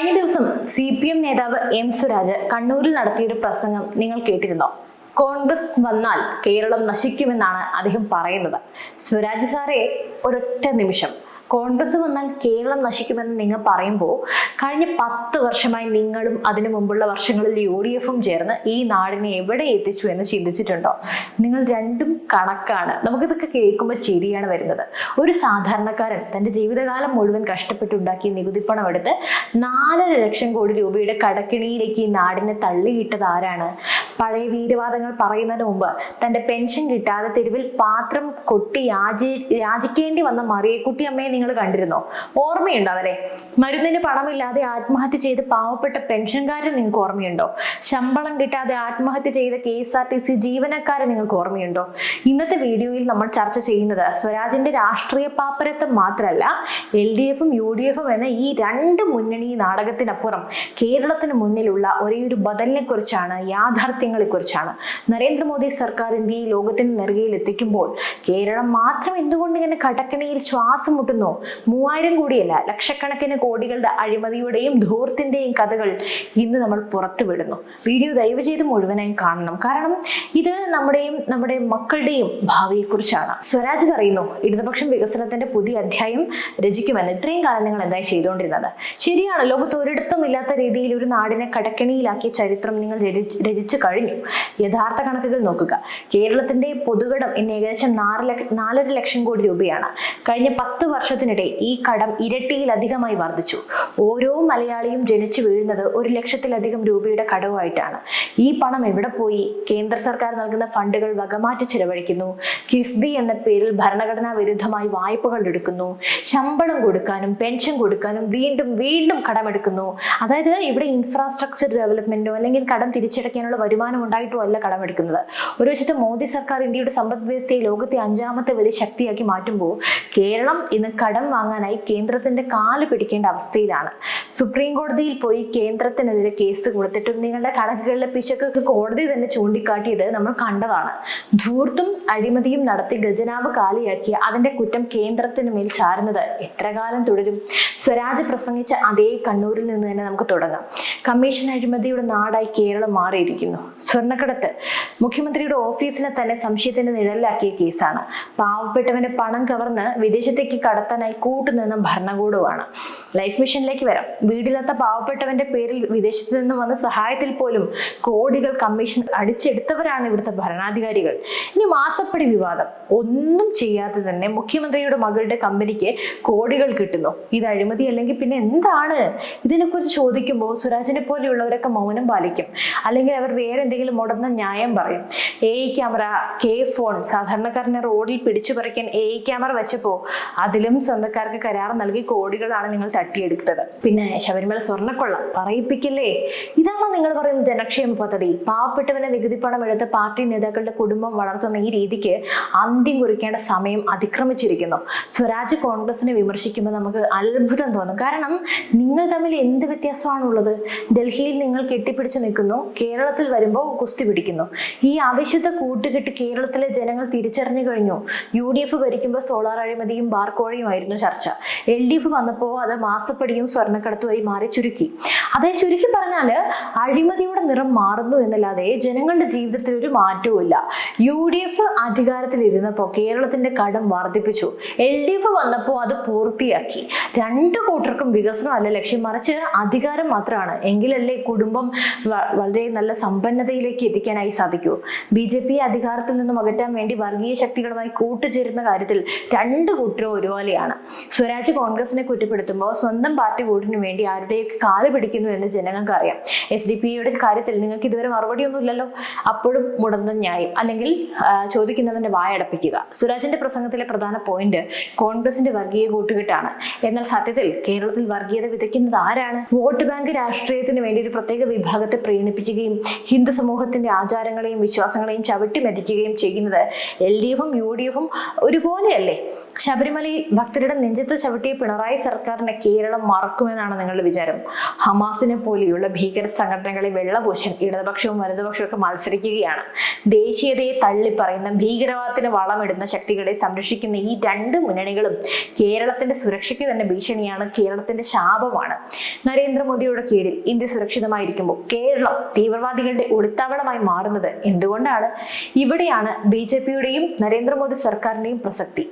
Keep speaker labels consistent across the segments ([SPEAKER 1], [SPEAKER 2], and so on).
[SPEAKER 1] കഴിഞ്ഞ ദിവസം CPM നേതാവ് M സ്വരാജ് കണ്ണൂരിൽ നടത്തിയൊരു പ്രസംഗം നിങ്ങൾ കേട്ടിരുന്നോ? കോൺഗ്രസ് വന്നാൽ കേരളം നശിക്കുമെന്നാണ് അദ്ദേഹം പറയുന്നത്. സ്വരാജ് സാറേ, ഒരൊറ്റ നിമിഷം, കോൺഗ്രസ് വന്നാൽ കേരളം നശിക്കുമെന്ന് നിങ്ങൾ പറയുമ്പോൾ കഴിഞ്ഞ 10 വർഷമായി നിങ്ങളും അതിനു മുമ്പുള്ള വർഷങ്ങളിൽ UDF-ഉം ചേർന്ന് ഈ നാടിനെ എവിടെ എത്തിച്ചു എന്ന് ചിന്തിച്ചിട്ടുണ്ടോ? നിങ്ങൾ രണ്ടും കണക്കാണ്. നമുക്കിതൊക്കെ കേൾക്കുമ്പോൾ ചിരിയാണ് വരുന്നത്. ഒരു സാധാരണക്കാരൻ തൻ്റെ ജീവിതകാലം മുഴുവൻ കഷ്ടപ്പെട്ടുണ്ടാക്കിയ നികുതിപ്പണം എടുത്ത് 4.5 ലക്ഷം കോടി രൂപയുടെ കടക്കിണിയിലേക്ക് ഈ നാടിനെ തള്ളിയിട്ടത് ആരാണ്? പഴയ വീരവാദങ്ങൾ പറയുന്നതിന് മുമ്പ് തൻ്റെ പെൻഷൻ കിട്ടാതെ തെരുവിൽ പാത്രം കൊട്ടി യാചിക്കേണ്ടി വന്ന മറിയക്കുട്ടി അമ്മയെ നിങ്ങൾ കണ്ടിരുന്നോ? ഓർമ്മയുണ്ടോ അവരെ? മരുന്നിന് പണമില്ലാതെ ആത്മഹത്യ ചെയ്ത് പാവപ്പെട്ട പെൻഷൻകാരെ നിങ്ങൾക്ക് ഓർമ്മയുണ്ടോ? ശമ്പളം കിട്ടാതെ ആത്മഹത്യ ചെയ്ത KSRTC ജീവനക്കാരെ നിങ്ങൾക്ക് ഓർമ്മയുണ്ടോ? ഇന്നത്തെ വീഡിയോയിൽ നമ്മൾ ചർച്ച ചെയ്യുന്നത് സ്വരാജിന്റെ രാഷ്ട്രീയ പാപ്പരത്വം മാത്രമല്ല, LDF-ഉം UDF-ഉം എന്ന ഈ 2 മുന്നണി നാടകത്തിനപ്പുറം കേരളത്തിന് മുന്നിലുള്ള ഒരേയൊരു ബദലിനെ കുറിച്ചാണ്, യാഥാർത്ഥ്യങ്ങളെ കുറിച്ചാണ്. നരേന്ദ്രമോദി സർക്കാർ ഇന്ത്യയെ ലോകത്തിന് നെറുകയിൽ എത്തിക്കുമ്പോൾ കേരളം മാത്രം എന്തുകൊണ്ട് ഇങ്ങനെ കടക്കണിയിൽ ശ്വാസം മുട്ടുന്നു? 3000 കോടിയല്ല, ലക്ഷക്കണക്കിന് കോടികളുടെ അഴിമതിയുടെയും ധൂർത്തിന്റെയും കഥകൾ ഇന്ന് നമ്മൾ പുറത്തു വിടുന്നു. വീഡിയോ ദയവ് ചെയ്ത് മുഴുവനായും കാണണം, കാരണം ഇത് നമ്മുടെ മക്കളുടെയും ഭാവിയെ കുറിച്ചാണ്. സ്വരാജ് പറയുന്നു, ഇടതുപക്ഷം വികസനത്തിന്റെ പുതിയ അധ്യായം രചിക്കുമെന്ന്. ഇത്രയും കാലം നിങ്ങൾ എന്തായി ചെയ്തുകൊണ്ടിരുന്നത്? ശരിയാണ്, ലോകത്ത് ഒരിടത്തും ഇല്ലാത്ത രീതിയിൽ ഒരു നാടിനെ കടക്കണിയിലാക്കിയ ചരിത്രം നിങ്ങൾ രചിച്ചു കഴിഞ്ഞു. യഥാർത്ഥ കണക്കുകൾ നോക്കുക. കേരളത്തിന്റെ പൊതുകടം ഇന്ന് ഏകദേശം 4.5 ലക്ഷം കോടി രൂപയാണ്. കഴിഞ്ഞ 10 വർഷത്തിനിടെ ഈ കടം ഇരട്ടിയിലധികമായി വർദ്ധിച്ചു. ഓരോ മലയാളിയും ജനിച്ചു വീഴുന്നത് 1 ലക്ഷത്തിലധികം രൂപയുടെ കടവുമായിട്ടാണ്. ഈ പണം എവിടെ പോയി? കേന്ദ്ര സർക്കാർ നൽകുന്ന ഫണ്ടുകൾ വകമാറ്റി ചിലവഴിക്കുന്നു. കിഫ്ബി എന്ന പേരിൽ ഭരണഘടനാ വിരുദ്ധമായി വായ്പകൾ എടുക്കുന്നു. ശമ്പളം കൊടുക്കാനും പെൻഷൻ കൊടുക്കാനും വീണ്ടും കടമെടുക്കുന്നു. അതായത് ഇവിടെ ഇൻഫ്രാസ്ട്രക്ചർ ഡെവലപ്മെന്റോ അല്ലെങ്കിൽ കടം തിരിച്ചടയ്ക്കാനുള്ള വരുമാനം ഉണ്ടായിട്ടോ അല്ല കടമെടുക്കുന്നത്. ഒരു വശത്ത് മോദി സർക്കാർ ഇന്ത്യയുടെ സമ്പദ് വ്യവസ്ഥയെ ലോകത്തെ 5ാമത്തെ വലിയ ശക്തിയാക്കി മാറ്റുമ്പോൾ കേരളം ഇന്ന് കടം വാങ്ങാനായി കേന്ദ്രത്തിന്റെ കാല് പിടിക്കേണ്ട അവസ്ഥയിലാണ്. സുപ്രീം കോടതിയിൽ പോയി കേന്ദ്രത്തിനെതിരെ കേസ് കൊടുത്തിട്ടും നിങ്ങളുടെ കണക്കുകളിലെ പിശകൊക്കെ കോടതി തന്നെ ചൂണ്ടിക്കാട്ടിയത് നമ്മൾ കണ്ടതാണ്. ധൂർത്തും അഴിമതിയും നടത്തി ഖജനാവ് കാലിയാക്കിയ അതിന്റെ കുറ്റം കേന്ദ്രത്തിന് മേൽ ചാരുന്നത് എത്ര കാലം തുടരും? സ്വരാജ് പ്രസംഗിച്ച അതേ കണ്ണൂരിൽ നിന്ന് തന്നെ നമുക്ക് തുടങ്ങാം. കമ്മീഷൻ അഴിമതിയുടെ നാടായി കേരളം മാറിയിരിക്കുന്നു. സ്വർണ്ണക്കടത്ത് മുഖ്യമന്ത്രിയുടെ ഓഫീസിനെ തന്നെ സംശയത്തിന്റെ നിഴലിലാക്കിയ കേസാണ്. പാവപ്പെട്ടവന്റെ പണം കവർന്ന് വിദേശത്തേക്ക് കടത്താനായി കൂട്ടുനിന്ന ഭരണകൂടമാണ്. ലൈഫ് മിഷനിലേക്ക് വരാം. വീടില്ലാത്ത പാവപ്പെട്ടവന്റെ പേരിൽ വിദേശത്ത് നിന്ന് വന്ന സഹായത്തിൽ പോലും കോടികൾ കമ്മീഷൻ അടിച്ചെടുത്തവരാണ് ഇവിടുത്തെ ഭരണാധികാരികൾ. ഇനി മാസപ്പടി വിവാദം. ഒന്നും ചെയ്യാതെ തന്നെ മുഖ്യമന്ത്രിയുടെ മകളുടെ കമ്പനിക്ക് കോടികൾ കിട്ടുന്നു. ഇത് അഴിമതി അല്ലെങ്കിൽ പിന്നെ എന്താണ്? ഇതിനെക്കുറിച്ച് ചോദിക്കുമ്പോൾ സ്വരാജിനെ പോലെയുള്ളവരൊക്കെ മൗനം പാലിക്കും, അല്ലെങ്കിൽ അവർ വേറെ എന്തെങ്കിലും മുടന്ന ന്യായം പറയും. AI ക്യാമറ, ഫോൺ, സാധാരണക്കാരനെ റോഡിൽ പിടിച്ചു പറിക്കാൻ AI ക്യാമറ വെച്ചപ്പോ അതിലും സ്വന്തക്കാർക്ക് കരാർ നൽകി കോടികളാണ് നിങ്ങൾ തട്ടിയെടുത്തത്. പിന്നെ ശബരിമല സ്വർണ്ണക്കൊള്ള പറയിപ്പിക്കല്ലേ? ഇതാണോ നിങ്ങൾ പറയുന്ന ജനക്ഷേമ പദ്ധതി? പാവപ്പെട്ടവന്റെ നികുതി പണം എടുത്ത് പാർട്ടി നേതാക്കളുടെ കുടുംബം വളർത്തുന്ന ഈ രീതിക്ക് അന്ത്യം കുറിക്കേണ്ട സമയം അതിക്രമിച്ചിരിക്കുന്നു. സ്വരാജ് കോൺഗ്രസിനെ വിമർശിക്കുമ്പോൾ നമുക്ക് അത്ഭുതം തോന്നും. കാരണം നിങ്ങൾ തമ്മിൽ എന്ത് വ്യത്യാസമാണുള്ളത്? ഡൽഹിയിൽ നിങ്ങൾ കെട്ടിപ്പിടിച്ച് നിൽക്കുന്നു, കേരളത്തിൽ വരുമ്പോൾ കുസ്തി പിടിക്കുന്നു. ഈ അവിശുദ്ധ കൂട്ടുകെട്ട് കേരളത്തിലെ ജനങ്ങൾ തിരിച്ചറിഞ്ഞു കഴിഞ്ഞു. UDF ഭരിക്കുമ്പോൾ സോളാർ അഴിമതിയും ബാർക്കോഴയുമായിരുന്നു ചർച്ച. LDF വന്നപ്പോൾ അത് മാസപ്പടിയും സ്വർണ്ണക്കടത്തുമായി മാറി ചുരുക്കി. അതെ, ചുരുക്കി പറഞ്ഞാല് അഴിമതിയുടെ നിറം മാറുന്നു എന്നല്ലാതെ ജനങ്ങളുടെ ജീവിതത്തിൽ ഒരു മാറ്റവും ഇല്ല. UDF അധികാരത്തിൽ ഇരുന്നപ്പോൾ കേരളത്തിന്റെ കടം വർദ്ധിപ്പിച്ചു. LDF വന്നപ്പോൾ അത് പൂർത്തിയാക്കി. 2 കൂട്ടർക്കും വികസനം അല്ല ലക്ഷ്യം, മറിച്ച് അധികാരം മാത്രമാണ്. എങ്കിലല്ലേ കുടുംബം വളരെ നല്ല സമ്പന്നതയിലേക്ക് എത്തിക്കാനായി സാധിക്കൂ. BJP അധികാരത്തിൽ നിന്നും അകറ്റാൻ വേണ്ടി വർഗീയ ശക്തികളുമായി കൂട്ടുചേരുന്ന കാര്യത്തിൽ 2 കൂട്ടരും ഒരുപോലെയാണ്. സ്വരാജ് കോൺഗ്രസിനെ കുറ്റപ്പെടുത്തുമ്പോൾ സ്വന്തം പാർട്ടി വോട്ടിന് വേണ്ടി ആരുടെയൊക്കെ കാല് പിടിക്കുന്നു എന്ന് ജനങ്ങൾക്ക് അറിയാം. SDPയുടെ കാര്യത്തിൽ നിങ്ങൾക്ക് ഇതുവരെ മറുപടിയൊന്നുമില്ലല്ലോ. അപ്പോഴും മുടന്ത ന്യായം, അല്ലെങ്കിൽ ചോദിക്കുന്നവന്റെ വായടപ്പിക്കുക. സ്വരാജിന്റെ പ്രസംഗത്തിലെ പ്രധാന പോയിന്റ് കോൺഗ്രസിന്റെ വർഗീയ കൂട്ടുകെട്ടാണ്. എന്നാൽ സത്യത്തിൽ കേരളത്തിൽ വർഗീയത വിതയ്ക്കുന്നത് ആരാണ്? വോട്ട് ബാങ്ക് രാഷ്ട്രീയത്തിന് വേണ്ടി ഒരു പ്രത്യേക വിഭാഗത്തെ പ്രീണിപ്പിക്കുകയും ഹിന്ദു സമൂഹത്തിന്റെ ആചാരങ്ങളെയും വിശ്വാസങ്ങളെയും ചവിട്ടിമെതിക്കുകയും ചെയ്യുന്നത് LDF-ഉം UDF-ഉം ഒരുപോലെയല്ലേ? ശബരിമലയിൽ ഭക്തരുടെ നെഞ്ചത്ത് ചവിട്ടിയ പിണറായി സർക്കാരിനെ കേരളം മറക്കുമെന്നാണ് എന്നാണ് നിങ്ങളുടെ വിചാരം? ഹമാസിനെ പോലെയുള്ള ഭീകര സംഘടനകളെ വെള്ളപൂശാൻ ഇടതുപക്ഷവും വലതുപക്ഷവും ഒക്കെ മത്സരിക്കുകയാണ്. ദേശീയതയെ തള്ളിപ്പറയുന്ന ഭീകരവാദത്തിന് വളമിടുന്ന ശക്തികളെ സംരക്ഷിക്കുന്ന ഈ രണ്ട് മുന്നണികളും കേരളത്തിന്റെ സുരക്ഷയ്ക്ക് തന്നെ ഭീഷണിയാണ്, കേരളത്തിന്റെ ശാപമാണ്. നരേന്ദ്രമോദിയുടെ കീഴിൽ ഇന്ത്യ സുരക്ഷിതമായിരിക്കുമ്പോൾ കേരളം തീവ്രവാദികളുടെ ഒളിത്താവളമായി മാറുന്നത് എന്തുകൊണ്ടാണ്? ഇവിടെയാണ് BJPയുടെയും നരേന്ദ്രമോദി സർക്കാരിന്റെയും പ്രസക്തി.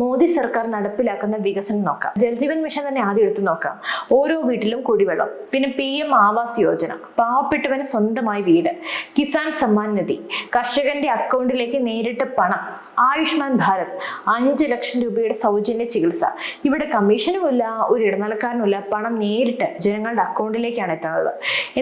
[SPEAKER 1] മോദി സർക്കാർ നടപ്പിലാക്കുന്ന വികസനം നോക്കാം. ജൽജീവൻ മിഷൻ തന്നെ ആദ്യം എടുത്തു നോക്കാം. ഓരോ വീട്ടിലും കുടിവെള്ളം, പിന്നെ PM ആവാസ് യോജന, പാവപ്പെട്ടവന് സ്വന്തമായി വീട്, കിസാൻ സമ്മാൻ നിധി, കർഷകന്റെ അക്കൗണ്ടിലേക്ക് നേരിട്ട് പണം, ആയുഷ്മാൻ ഭാരത്, 5 ലക്ഷം രൂപയുടെ സൗജന്യ ചികിത്സ. ഇവിടെ കമ്മീഷനുമില്ല, ഒരു ഇടനിലക്കാരനുമില്ല, പണം നേരിട്ട് ജനങ്ങളുടെ അക്കൗണ്ടിലേക്കാണ് എത്തുന്നത്.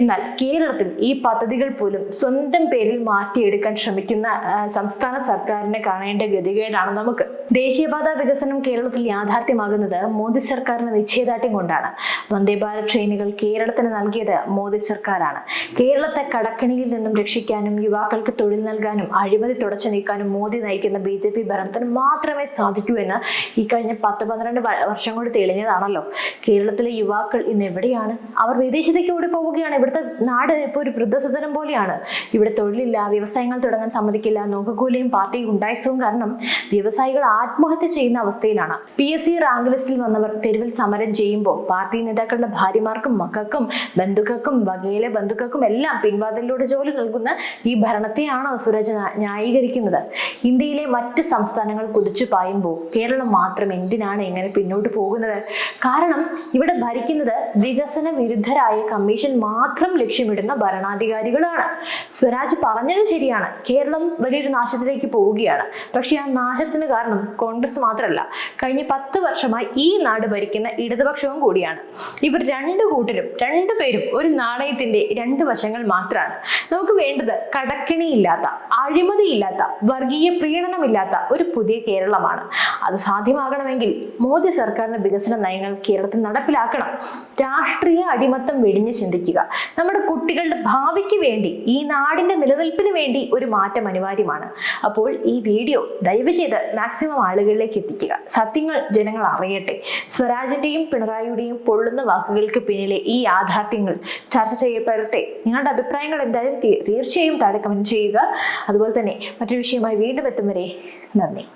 [SPEAKER 1] എന്നാൽ കേരളത്തിൽ ഈ പദ്ധതികൾ പോലും സ്വന്തം പേരിൽ മാറ്റിയെടുക്കാൻ ശ്രമിക്കുന്ന സംസ്ഥാന സർക്കാരിനെ കാണേണ്ട ഗതികേടാണ് നമുക്ക്. ദേശീയപാത വികസനം കേരളത്തിൽ യാഥാർത്ഥ്യമാകുന്നത് മോദി സർക്കാരിന്റെ നിശ്ചയദാർഢ്യം കൊണ്ടാണ്. വന്ദേ ഭാരത് ട്രെയിനുകൾ കേരളത്തിന് നൽകിയത് മോദി സർക്കാരാണ്. കേരളത്തെ കടക്കണിയിൽ നിന്നും രക്ഷിക്കാനും യുവാക്കൾക്ക് തൊഴിൽ നൽകാനും അഴിമതി തുടച്ചു നീക്കാനും മോദി നയിക്കുന്ന BJP ഭരണത്തിന് മാത്രമേ സാധിക്കൂ എന്ന് ഈ കഴിഞ്ഞ 10-12 വർഷം കൊണ്ട് തെളിഞ്ഞതാണല്ലോ. കേരളത്തിലെ യുവാക്കൾ ഇന്ന് എവിടെയാണ്? അവർ വിദേശത്തേക്ക് ഓടി പോവുകയാണ്. ഇവിടുത്തെ നാട് ഇപ്പോൾ ഒരു വൃദ്ധസദനം പോലെയാണ്. ഇവിടെ തൊഴിലില്ല, വ്യവസായങ്ങൾ തുടങ്ങാൻ സമ്മതിക്കില്ല. നോക്കക്കൂലിയും പാർട്ടി ഗുണ്ടായിസവും കാരണം വ്യവസായികൾ ആത്മഹത്യ ചെയ്യുന്ന അവസ്ഥയിലാണ്. PSC റാങ്ക് ലിസ്റ്റിൽ വന്നവർ തെരുവിൽ സമരം ചെയ്യുമ്പോൾ പാർട്ടി നേതാക്കളുടെ ഭാര്യമാർക്കും മക്കൾക്കും ബന്ധുക്കൾക്കും വകയിലെ ബന്ധുക്കൾക്കും എല്ലാം പിൻവാതിലൂടെ ജോലി നൽകുന്ന ഈ ഭരണത്തെയാണ് സുരജ് ന്യായീകരിക്കുന്നത്. ഇന്ത്യയിലെ മറ്റ് സംസ്ഥാനങ്ങൾ കുതിച്ചു പായുമ്പോൾ കേരളം മാത്രം എന്തിനാണ് ഇങ്ങനെ പിന്നോട്ട് പോകുന്നത്? കാരണം ഇവിടെ ഭരിക്കുന്നത് വികസന വിരുദ്ധരായ കമ്മീഷൻ മാത്രം ലക്ഷ്യമിടുന്ന ഭരണാധികാരികളാണ്. സ്വരാജ് പറഞ്ഞത് ശരിയാണ്, കേരളം വലിയൊരു നാശത്തിലേക്ക് പോവുകയാണ്. പക്ഷെ ആ നാശത്തിന് കാരണം കോൺഗ്രസ് മാത്രമല്ല, കഴിഞ്ഞ 10 വർഷമായി ഈ നാട് ഭരിക്കുന്ന ഇടതുപക്ഷവും കൂടിയാണ്. ഇവർ രണ്ടുപേരും ഒരു നാണയത്തിന്റെ 2 വശങ്ങൾ മാത്രമാണ്. നമുക്ക് വേണ്ടത് കടക്കിണിയില്ലാത്ത, അഴിമതിയില്ലാത്ത, വർഗീയ പ്രീണനമില്ലാത്ത ഒരു പുതിയ കേരളമാണ്. അത് സാധ്യമാകണമെങ്കിൽ മോദി സർക്കാരിന്റെ വികസന നയങ്ങൾ കേരളത്തിൽ നടപ്പിലാക്കണം. രാഷ്ട്രീയ അടിമത്തം വെടിഞ്ഞ് ചിന്തിക്കുക. നമ്മുടെ കുട്ടികളുടെ ഭാവിക്ക് വേണ്ടി, ഈ നാടിന്റെ നിലനിൽപ്പിന് വേണ്ടി ഒരു മാറ്റം അനിവാര്യമാണ്. അപ്പോൾ ഈ വീഡിയോ ദയവ് ചെയ്ത് മാക്സിമം ആളുകളിലേക്ക് എത്തിക്കുക. സത്യങ്ങൾ ജനങ്ങൾ അറിയട്ടെ. സ്വരാജിന്റെയും പിണറായിയുടെയും പൊള്ളുന്ന വാക്കുകൾക്ക് പിന്നിലെ ഈ യാഥാർത്ഥ്യങ്ങൾ ചർച്ച ചെയ്യപ്പെടട്ടെ. നിങ്ങളുടെ അഭിപ്രായങ്ങൾ എന്തായാലും തീർച്ചയായും താഴെ കമന്റ് ചെയ്യുക. അതുപോലെ തന്നെ മറ്റൊരു വിഷയമായി വീണ്ടും എത്തും വരെ നന്ദി.